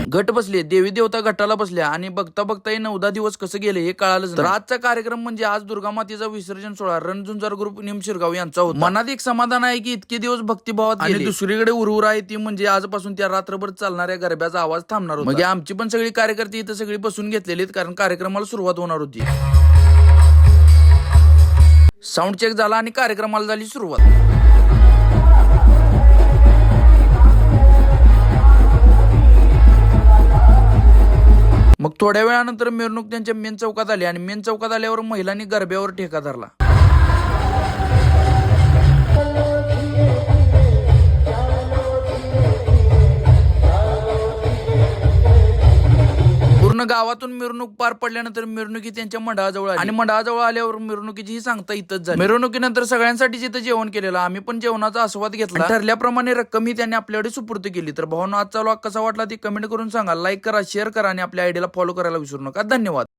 घट बसले, देवी देवता घटाला बसल्या आणि बघता बघता 9-10 दिवस कसं गेले हे कळालंच. तर आजचा कार्यक्रम म्हणजे आज दुर्गा मातेचा विसर्जन सोहळा रणझुंजार ग्रुप निम शिरगाव यांचा होता. मनात एक समाधान आहे की इतके दिवस भक्तिभावात आणि दुसरीकडे उर्वर आहे ती म्हणजे आजपासून त्या रात्रभर चालणाऱ्या गरब्याचा आवाज थांबणार होता. म्हणजे आमची पण सगळी कार्यकर्ते इथं सगळी बसून घेतलेली कारण कार्यक्रमाला सुरुवात होणार होती. साऊंड चेक झाला आणि कार्यक्रमाला झाली सुरुवात. मग थोड्या वेळानंतर मिरवणूक त्यांच्या मेन चौकात आली आणि मेन चौकात आल्यावर महिलांनी गरब्यावर ठेका धरला. पूर्ण गावातून मिरवणूक पार पडल्यानंतर मिरवणुकी त्यांच्या मंडळाजवळ आली आणि मंडळाजवळ आल्यावर मिरवणुकीची ही सांगता इथंच झाली. मिरवणुकीनंतर सगळ्यांसाठी जिथं जेवण केलेलं आम्ही पण जेवणाचा आस्वाद घेतला. ठरल्याप्रमाणे रक्कम ही त्यांनी आपल्याकडे सुपूर्द केली. तर भावांनो आजचा व्लॉग कसा वाटला ते कमेंट करून सांगा. लाईक करा, शेअर करा आणि आपल्या आयडीला फॉलो करायला विसरू नका. धन्यवाद.